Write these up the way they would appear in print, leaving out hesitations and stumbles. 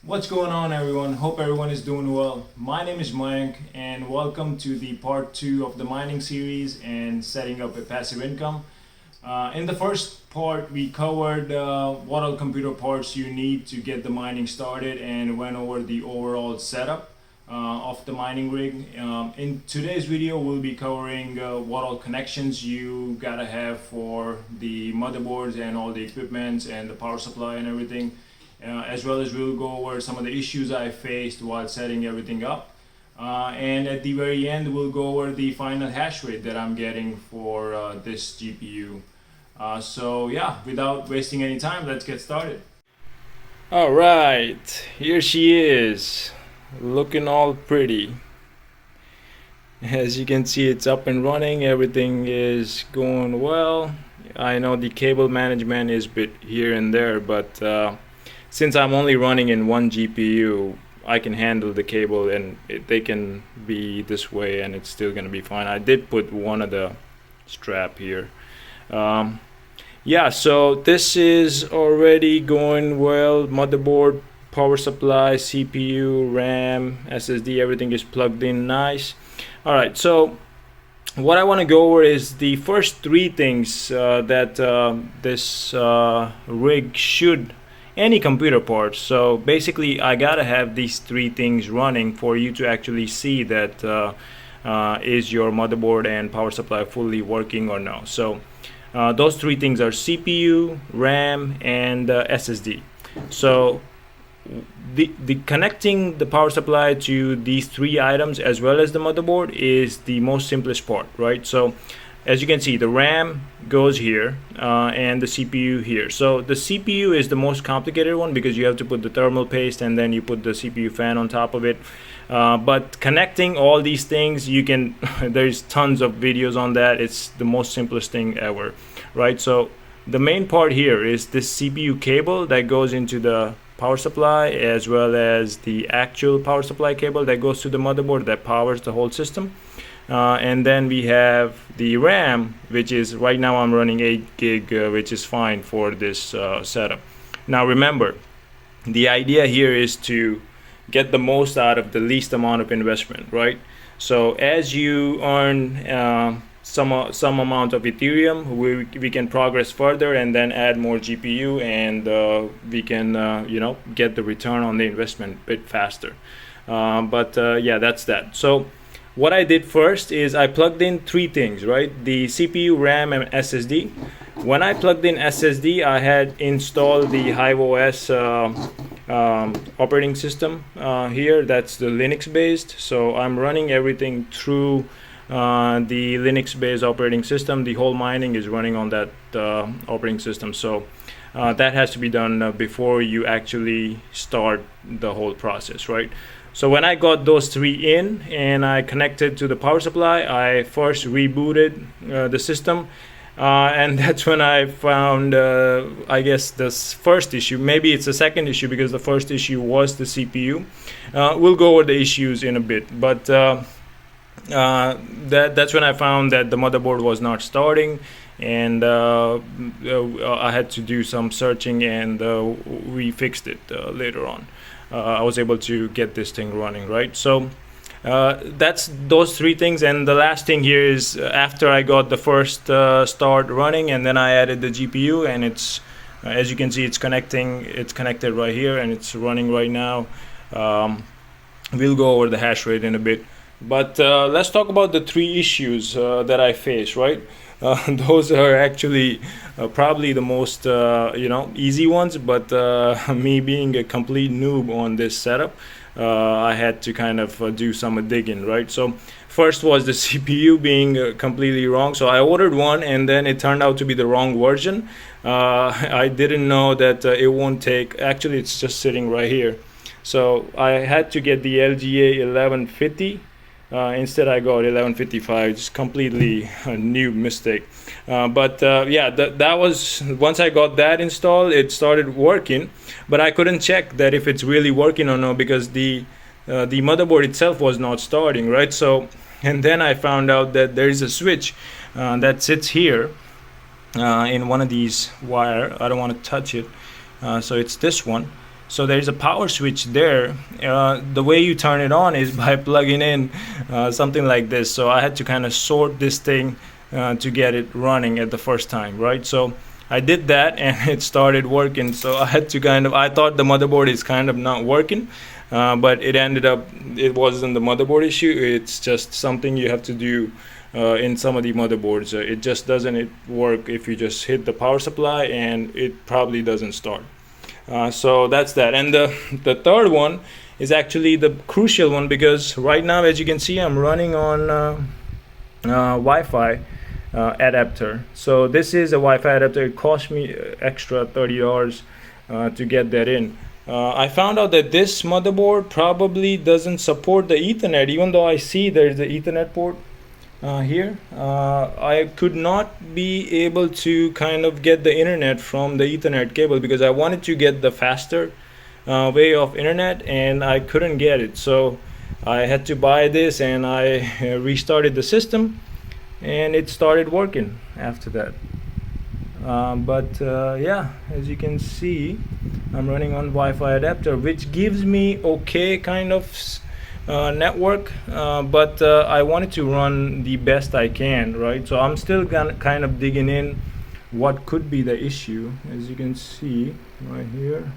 What's going on, everyone? Hope everyone is doing well. My name is Mayank and welcome to the part 2 of the mining series and setting up a passive income. In the first part, we covered what all computer parts you need to get the mining started and went over the overall setup of the mining rig. In today's video, we'll be covering what all connections you gotta have for the motherboards and all the equipments and the power supply and everything. As well as we'll go over some of the issues I faced while setting everything up. And at the very end, we'll go over the final hash rate that I'm getting for this GPU. So yeah, without wasting any time, let's get started. All right, here she is, looking all pretty. As you can see, it's up and running. Everything is going well. I know the cable management is a bit here and there, but since I'm only running in one GPU, I can handle the cable and they can be this way and it's still gonna be fine. I did put one of the strap here. Yeah, so this is already going well. Motherboard, power supply, CPU, RAM, SSD, everything is plugged in nice. All right, so what I want to go over is the first three things that this rig should, any computer parts. So basically I gotta have these three things running for you to actually see that is your motherboard and power supply fully working or no. So those three things are CPU, RAM, and SSD. So the connecting the power supply to these three items as well as the motherboard is the most simplest part, right? So as you can see, the RAM goes here and the CPU here. So the CPU is the most complicated one because you have to put the thermal paste and then you put the CPU fan on top of it. But connecting all these things, you can there's tons of videos on that. It's the most simplest thing ever, right? So the main part here is this CPU cable that goes into the power supply as well as the actual power supply cable that goes to the motherboard that powers the whole system. And then we have the RAM, which is right now I'm running 8 gig, which is fine for this setup. Now remember, the idea here is to get the most out of the least amount of investment, right? So as you earn some amount of Ethereum, we can progress further and then add more GPU, and we can get the return on the investment a bit faster. Yeah, that's that. So what I did first is I plugged in three things, right? The CPU, RAM, and SSD. When I plugged in SSD, I had installed the HiveOS operating system here. That's the Linux based. So I'm running everything through the Linux based operating system. The whole mining is running on that operating system. So that has to be done before you actually start the whole process, right? So when I got those three in and I connected to the power supply, I first rebooted the system, and that's when I found, I guess, this first issue. Maybe it's the second issue because the first issue was the CPU. We'll go over the issues in a bit, but that's when I found that the motherboard was not starting, and I had to do some searching, and we fixed it later on. I was able to get this thing running, right? So that's those three things. And the last thing here is after I got the first start running, and then I added the GPU, and it's as you can see, it's connected right here and it's running right now. We'll go over the hash rate in a bit, but let's talk about the three issues that I face, right? Those are actually probably the most easy ones, but me being a complete noob on this setup, I had to kind of do some digging, right? So first was the CPU being completely wrong. So I ordered one and then it turned out to be the wrong version. I didn't know that it won't take, actually it's just sitting right here. So I had to get the LGA 1150. Instead I got 1155. It's completely a new mistake, yeah, that was, once I got that installed, it started working, but I couldn't check that if it's really working or not because the motherboard itself was not starting, right? So, and then I found out that there is a switch that sits here in one of these wire. I don't want to touch it, so it's this one. So there's a power switch there. The way you turn it on is by plugging in something like this. So I had to kind of sort this thing to get it running at the first time, right? So I did that and it started working. So I had to I thought the motherboard is kind of not working, but it ended up, it wasn't the motherboard issue. It's just something you have to do in some of the motherboards. It just doesn't work if you just hit the power supply, and it probably doesn't start. So that's that. And the third one is actually the crucial one, because right now, as you can see, I'm running on Wi-Fi adapter. So this is a Wi-Fi adapter. It cost me extra $30 to get that in. I found out that this motherboard probably doesn't support the Ethernet, even though I see there's the Ethernet port here. I could not be able to kind of get the internet from the Ethernet cable, because I wanted to get the faster way of internet and I couldn't get it. So I had to buy this, and I restarted the system and it started working after that. Yeah, as you can see, I'm running on Wi-Fi adapter, which gives me okay kind of network, but I wanted to run the best I can, right? So I'm still kind of digging in what could be the issue. As you can see right here,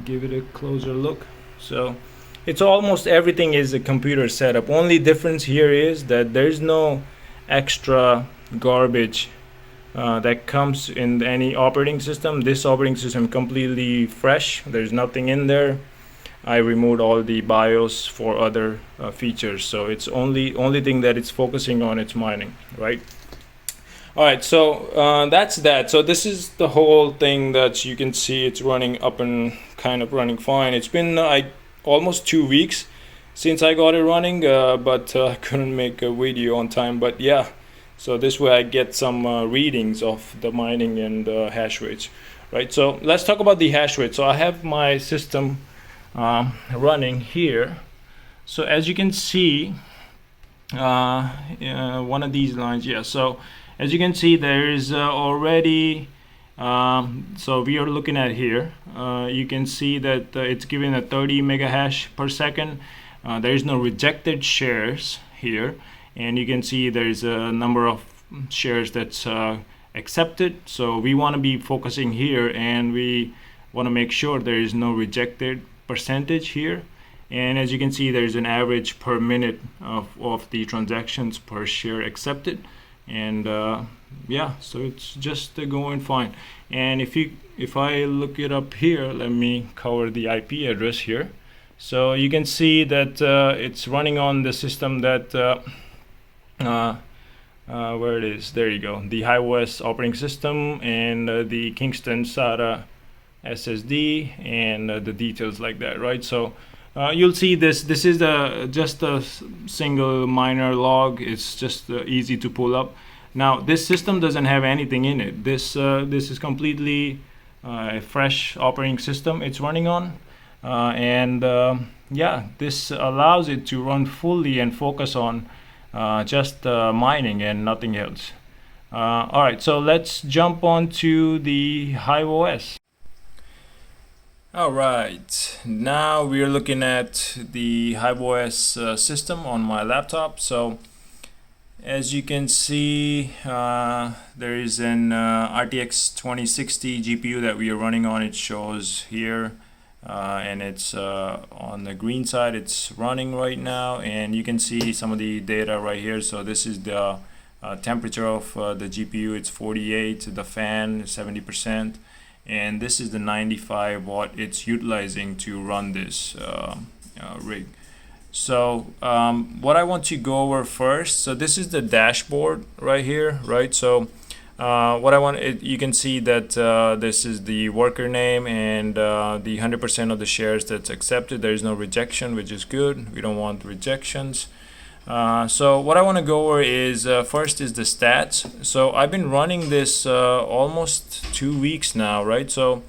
give it a closer look. So it's almost everything is a computer setup. Only difference here is that there's no extra garbage that comes in any operating system. This operating system completely fresh. There's nothing in there. I removed all the BIOS for other features, so it's only thing that it's focusing on, it's mining, right? All right, so that's that. So this is the whole thing that you can see. It's running up and kind of running fine. It's been almost 2 weeks since I got it running, but I couldn't make a video on time. But yeah, so this way I get some readings of the mining and hash rates, right? So let's talk about the hash rate. So I have my system running here. So as you can see, one of these lines, yeah. So as you can see, there is already, so we are looking at here, you can see that it's giving a 30 mega hash per second. There is no rejected shares here, and you can see there's a number of shares that's accepted. So we want to be focusing here, and we want to make sure there is no rejected percentage here. And as you can see, there's an average per minute of the transactions per share accepted. And yeah, so it's just going fine. And if I look it up here, let me cover the IP address here. So you can see that it's running on the system that where it is, there you go, the HiveOS operating system, and the Kingston SATA SSD, and the details like that, right? So you'll see this is just a single miner log. It's just easy to pull up. Now this system doesn't have anything in it. This is completely a fresh operating system it's running on, and yeah, this allows it to run fully and focus on just mining and nothing else. All right, so let's jump on to the HiveOS. All right, now we're looking at the HiveOS system on my laptop. So as you can see, there is an RTX 2060 GPU that we are running on. It shows here, and it's on the green side. It's running right now, and you can see some of the data right here. So this is the temperature of the GPU. It's 48, the fan 70%. And this is the 95 watt it's utilizing to run this rig. So what I want to go over first, so this is the dashboard right here, right? So what I want, you can see that this is the worker name and the 100% of the shares that's accepted. There is no rejection, which is good. We don't want rejections. So what I want to go over is first is the stats. So I've been running this almost 2 weeks now, right? So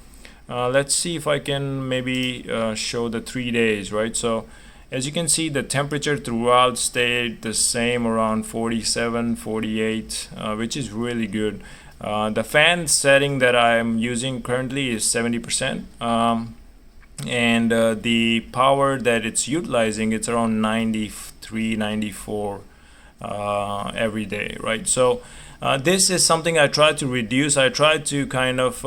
let's see if I can maybe show the 3 days, right? So as you can see, the temperature throughout stayed the same, around 47, 48, which is really good. The fan setting that I'm using currently is 70%, and the power that it's utilizing, it's around 93, 94 every day, right? So this is something I try to reduce. I try to kind of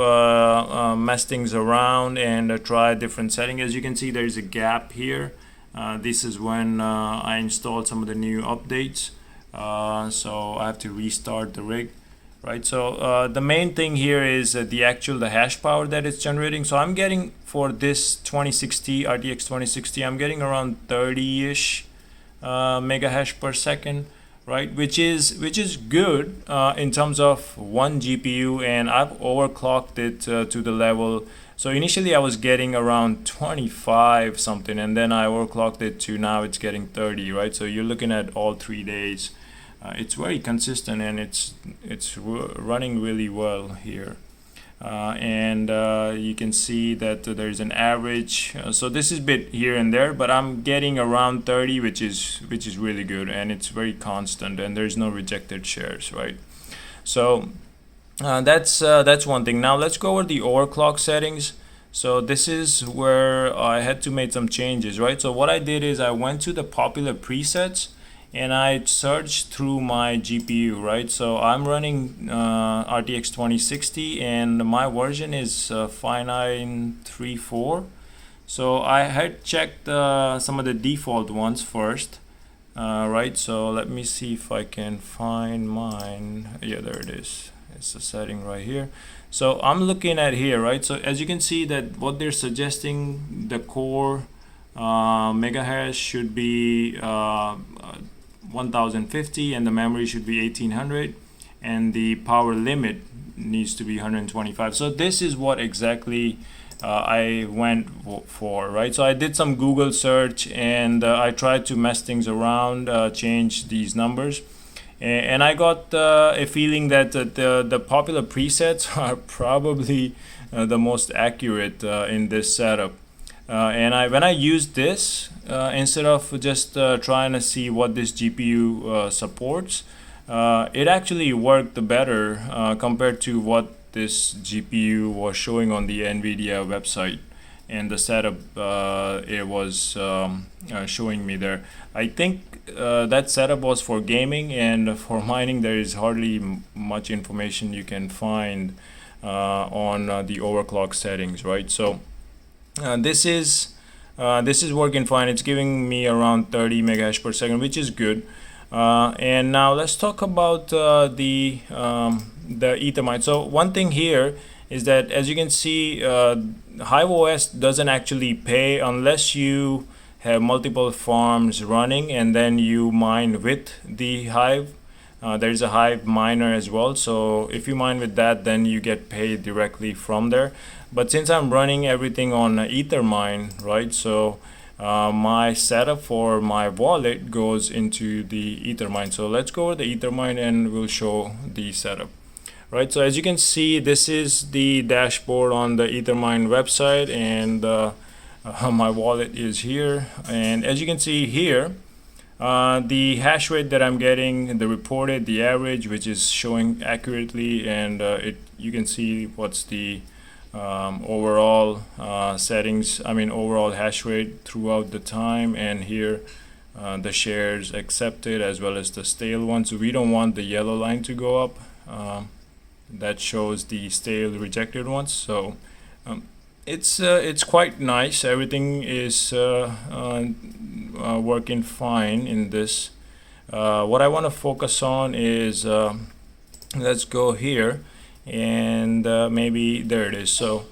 mess things around and try different settings. As you can see, there's a gap here. This is when I installed some of the new updates, so I have to restart the rig, right? So the main thing here is the hash power that it's generating. So I'm getting, for this 2060 RTX 2060, I'm getting around 30-ish mega hash per second, right? Which is good in terms of one GPU, and I've overclocked it to the level. So initially I was getting around 25 something, and then I overclocked it to now it's getting 30, right? So you're looking at all 3 days. It's very consistent, and it's running really well here. And you can see that there's an average. So this is a bit here and there, but I'm getting around 30, which is really good, and it's very constant, and there's no rejected shares, right? So that's one thing. Now let's go over the overclock settings. So this is where I had to make some changes, right? So what I did is I went to the popular presets and I searched through my GPU, right? So I'm running RTX 2060, and my version is 5934. So I had checked some of the default ones first, right? So let me see if I can find mine. Yeah, there it is. It's the setting right here. So I'm looking at here, right? So as you can see that what they're suggesting, the core megahash should be 1050, and the memory should be 1800, and the power limit needs to be 125. So this is what exactly I went for, right? So I did some Google search, and I tried to mess things around, change these numbers, and I got a feeling that the popular presets are probably the most accurate in this setup. And when I used this, instead of just trying to see what this GPU supports, it actually worked better compared to what this GPU was showing on the NVIDIA website, and the setup it was showing me there. I think that setup was for gaming, and for mining there is hardly much information you can find on the overclock settings, right? So this is working fine. It's giving me around 30 megahash per second, which is good. And now let's talk about the Ethermine. So one thing here is that, as you can see, Hive OS doesn't actually pay unless you have multiple farms running and then you mine with the Hive. There's a Hive miner as well, so if you mine with that, then you get paid directly from there. But since I'm running everything on Ethermine, right, so my setup for my wallet goes into the Ethermine. So let's go over the Ethermine and we'll show the setup. Right, so as you can see, this is the dashboard on the Ethermine website, and my wallet is here. And as you can see here, the hash rate that I'm getting, the reported, the average, which is showing accurately, and you can see what's the overall settings, overall hash rate throughout the time, and here the shares accepted as well as the stale ones. So we don't want the yellow line to go up. That shows the stale rejected ones. So it's quite nice. Everything is working fine in this. What I want to focus on is let's go here, and maybe there it is. So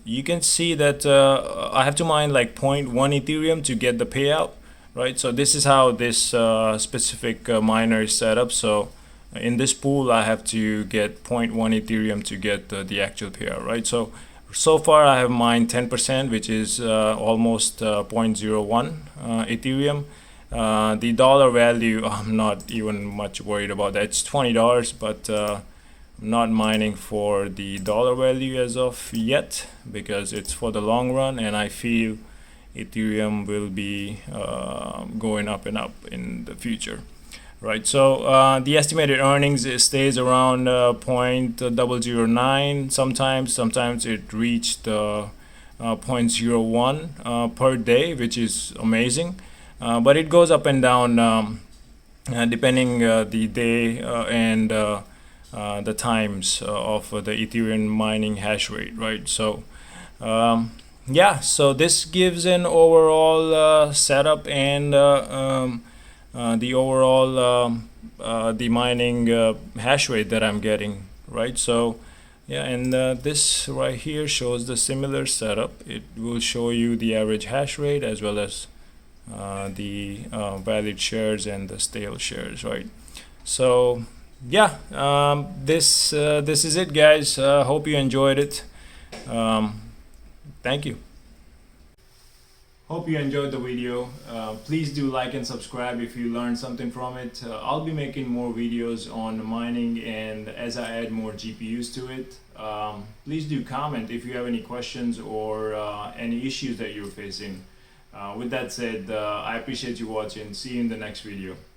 you can see that I have to mine like 0.1 Ethereum to get the payout, right? So this is how this specific miner is set up. So in this pool I have to get 0.1 Ethereum to get the actual payout, right? So far I have mined 10%, which is almost 0.01 Ethereum. The dollar value, I'm not even much worried about that. It's $20, but I'm not mining for the dollar value as of yet, because it's for the long run, and I feel Ethereum will be going up and up in the future. right? So the estimated earnings, it stays around 0.009. Sometimes it reached 0.01 per day, which is amazing. But it goes up and down depending the day and the times of the Ethereum mining hash rate, right? So yeah, so this gives an overall setup and the overall the mining hash rate that I'm getting, right? So yeah, and this right here shows the similar setup. It will show you the average hash rate as well as the valid shares and the stale shares, right? So yeah, this is it, guys. Hope you enjoyed it. Thank you. Hope you enjoyed the video. Please do like and subscribe if you learned something from it. I'll be making more videos on mining, and as I add more GPUs to it. Please do comment if you have any questions or any issues that you're facing. With that said, I appreciate you watching. See you in the next video.